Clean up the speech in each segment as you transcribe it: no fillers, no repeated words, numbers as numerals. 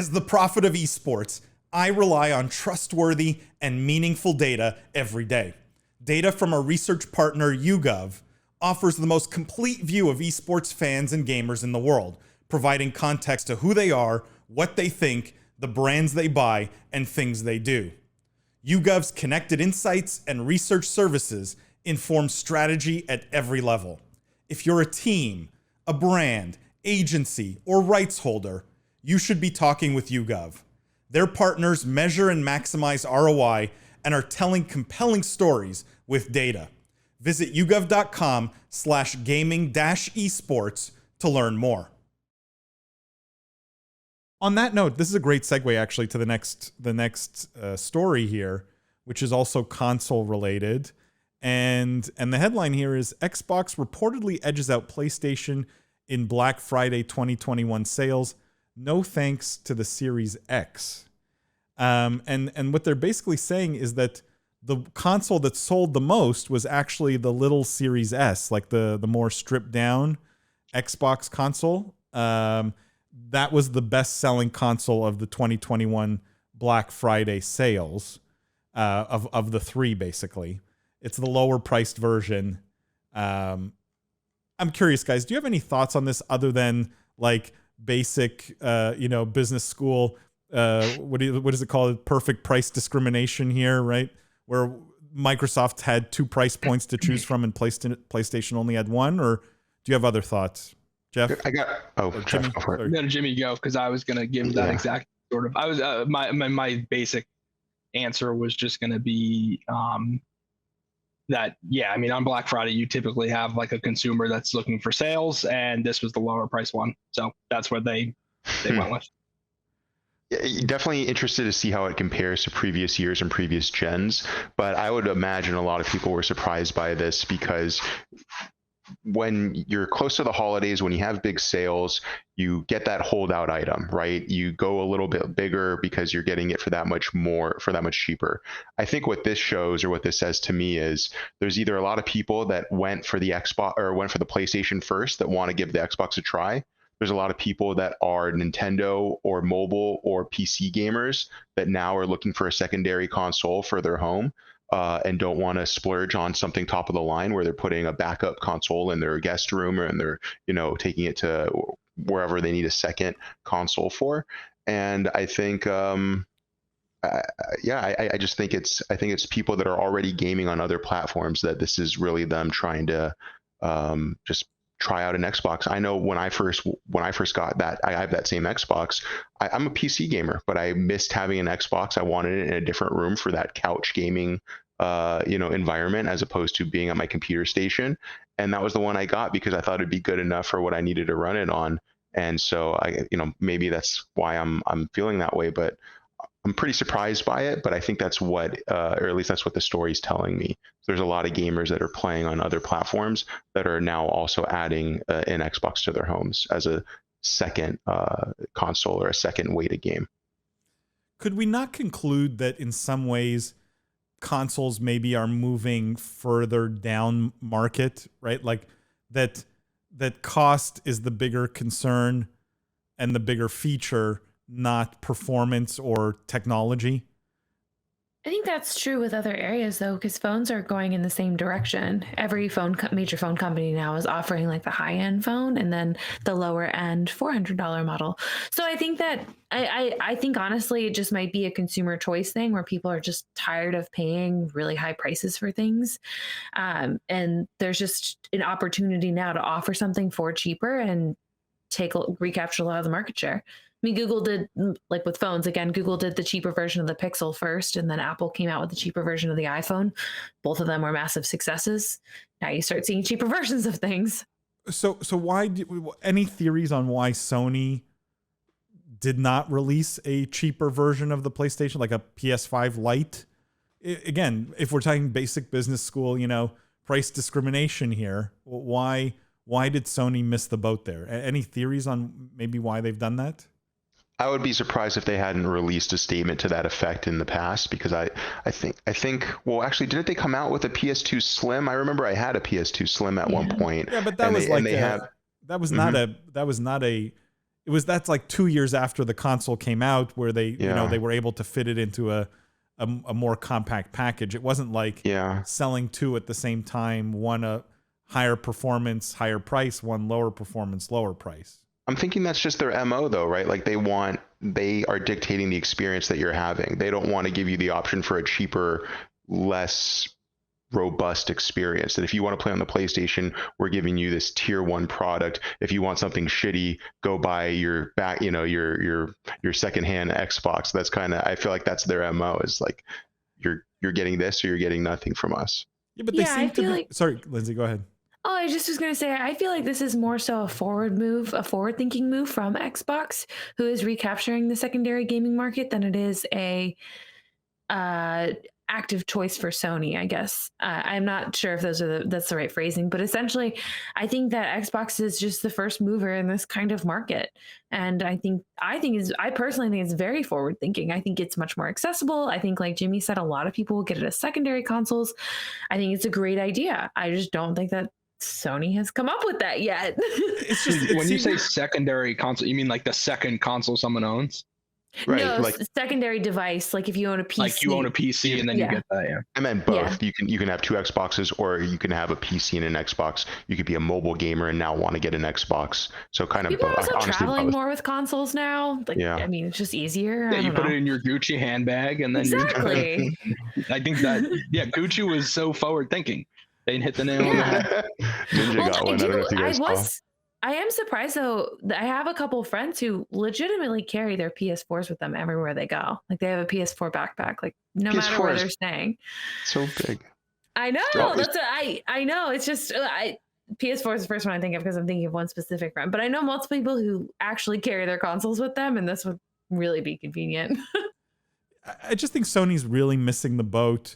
As the prophet of esports, I rely on trustworthy and meaningful data every day. Data from our research partner, YouGov, offers the most complete view of esports fans and gamers in the world, providing context to who they are, what they think, the brands they buy, and things they do. YouGov's connected insights and research services inform strategy at every level. If you're a team, a brand, agency, or rights holder, you should be talking with YouGov. Their partners measure and maximize ROI and are telling compelling stories with data. Visit yougov.com/gaming-esports to learn more. On that note, this is a great segue actually to the next story here, which is also console related. And the headline here is Xbox reportedly edges out PlayStation in Black Friday 2021 sales. No thanks to the Series X. And what they're basically saying is that the console that sold the most was actually the little Series S, like the more stripped down Xbox console. That was the best selling console of the 2021 Black Friday sales of the three, basically. It's the lower priced version. I'm curious, guys, do you have any thoughts on this other than like basic, business school? What is it called? Perfect price discrimination here, right? Where Microsoft had two price points to choose from and PlayStation only had one, or do you have other thoughts? Jeff? Jimmy, go for it. No, Jimmy, go, because I was going to give that exact sort of, I was, my basic answer was just going to be that, on Black Friday, you typically have like a consumer that's looking for sales, and this was the lower price one. So that's what they went with. Yeah, definitely interested to see how it compares to previous years and previous gens, but I would imagine a lot of people were surprised by this because when you're close to the holidays, when you have big sales, you get that holdout item, right? You go a little bit bigger because you're getting it for that much cheaper. I think what this shows, or what this says to me, is there's either a lot of people that went for the Xbox or went for the PlayStation first that want to give the Xbox a try. There's a lot of people that are Nintendo or mobile or PC gamers that now are looking for a secondary console for their home. And don't want to splurge on something top of the line where they're putting a backup console in their guest room, and they're, taking it to wherever they need a second console for. And I think, I just think it's people that are already gaming on other platforms that this is really them trying to just try out an Xbox. I know when I first got that, I have that same Xbox. I'm a PC gamer, but I missed having an Xbox. I wanted it in a different room for that couch gaming, environment, as opposed to being at my computer station. And that was the one I got because I thought it'd be good enough for what I needed to run it on. And so maybe that's why I'm feeling that way, but I'm pretty surprised by it. But I think that's what, or at least that's what the story's telling me. There's a lot of gamers that are playing on other platforms that are now also adding an Xbox to their homes as a second console or a second way to game. Could we not conclude that in some ways consoles maybe are moving further down market, right? Like that cost is the bigger concern and the bigger feature, not performance or technology? I think that's true with other areas though, because phones are going in the same direction. Every major phone company now is offering like the high-end phone and then the lower end $400 model. So I think that I think honestly it just might be a consumer choice thing where people are just tired of paying really high prices for things, and there's just an opportunity now to offer something for cheaper and recapture a lot of the market share. I mean, Google did, like with phones, again, Google did the cheaper version of the Pixel first, and then Apple came out with the cheaper version of the iPhone. Both of them were massive successes. Now you start seeing cheaper versions of things. So why any theories on why Sony did not release a cheaper version of the PlayStation, like a PS5 Lite? Again, if we're talking basic business school, price discrimination here, why did Sony miss the boat there? Any theories on maybe why they've done that? I would be surprised if they hadn't released a statement to that effect in the past, because I think well, actually, didn't they come out with a PS2 Slim? I remember I had a PS2 Slim at one point. Yeah, but that was that's like 2 years after the console came out, where they they were able to fit it into a more compact package. It wasn't like selling two at the same time, one a higher performance, higher price, one lower performance, lower price. I'm thinking that's just their MO though, right? Like they are dictating the experience that you're having. They don't want to give you the option for a cheaper, less robust experience. That if you want to play on the PlayStation, we're giving you this tier 1 product. If you want something shitty, go buy your your secondhand Xbox. That's kind of, I feel like that's their MO, is like you're getting this or you're getting nothing from us. Yeah, but they seem to be sorry, Lindsay, go ahead. Oh, I just was going to say, I feel like this is more so a forward-thinking move from Xbox, who is recapturing the secondary gaming market, than it is a active choice for Sony, I guess. I'm not sure if that's the right phrasing, but essentially, I think that Xbox is just the first mover in this kind of market, and I personally think it's very forward-thinking. I think it's much more accessible. I think, like Jimmy said, a lot of people will get it as secondary consoles. I think it's a great idea. I just don't think that Sony has come up with that yet. It's just when you say secondary console, you mean like the second console someone owns? Right, no, like secondary device, like if you own a PC. Like you own a PC and then you get that, yeah. I meant both. You can have two Xboxes, or you can have a PC and an Xbox. You could be a mobile gamer and now want to get an Xbox. So kind of people both. are also traveling more with consoles now. Like, I mean, it's just easier. Yeah, you put it in your Gucci handbag and then exactly. I think that Gucci was so forward thinking. They hit the nail on the head. Ninja got one. I don't know if you guys saw. I am surprised though. I have a couple of friends who legitimately carry their PS4s with them everywhere they go. Like they have a PS4 backpack, like no matter where they're staying. So big. I know. I know. It's just PS4 is the first one I think of because I'm thinking of one specific friend. But I know multiple people who actually carry their consoles with them, and this would really be convenient. I just think Sony's really missing the boat.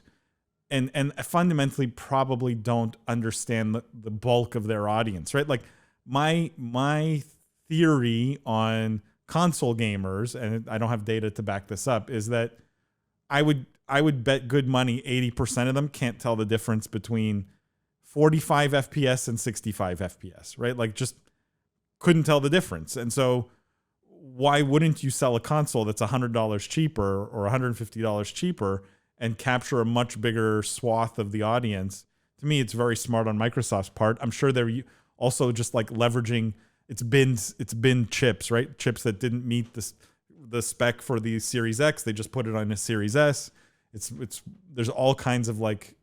And fundamentally probably don't understand the bulk of their audience, right? Like my theory on console gamers, and I don't have data to back this up, is that I would bet good money 80% of them can't tell the difference between 45 FPS and 65 FPS, right? Like just couldn't tell the difference. And so why wouldn't you sell a console that's $100 cheaper or $150 cheaper and capture a much bigger swath of the audience? To me, it's very smart on Microsoft's part. I'm sure they're also just like leveraging it's bin chips, right? Chips that didn't meet the spec for the Series X. They just put it on a Series S. There's all kinds of like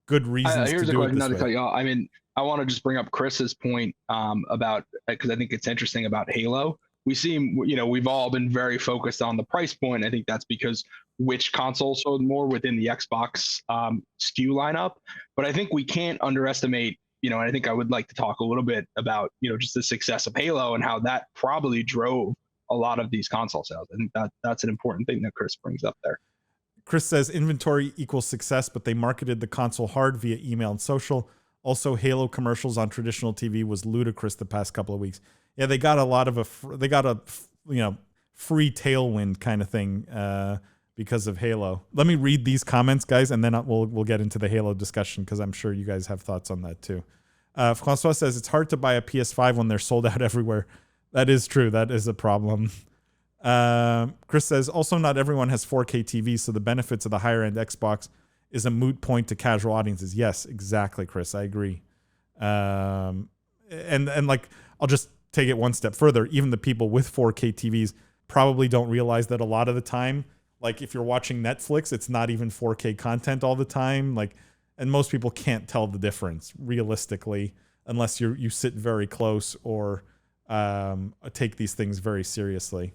good reasons to do it this way. I mean, I want to just bring up Chris's point about, because I think it's interesting about Halo. We see, we've all been very focused on the price point. I think that's because which console sold more within the Xbox SKU lineup. But I think we can't underestimate, and I think I would like to talk a little bit about, just the success of Halo and how that probably drove a lot of these console sales. I think that's an important thing that Chris brings up there. Chris says inventory equals success, but they marketed the console hard via email and social. Also, Halo commercials on traditional TV was ludicrous the past couple of weeks. Yeah, they got a lot of free tailwind kind of thing because of Halo. Let me read these comments, guys, and then we'll get into the Halo discussion because I'm sure you guys have thoughts on that too. Francois says it's hard to buy a PS5 when they're sold out everywhere. That is true. That is a problem. Chris says also not everyone has 4K TVs, so the benefits of the higher end Xbox is a moot point to casual audiences. Yes, exactly, Chris. I agree. And like I'll just take it one step further. Even the people with 4K TVs probably don't realize that a lot of the time, like if you're watching Netflix, it's not even 4K content all the time. Like, and most people can't tell the difference realistically unless you sit very close or take these things very seriously.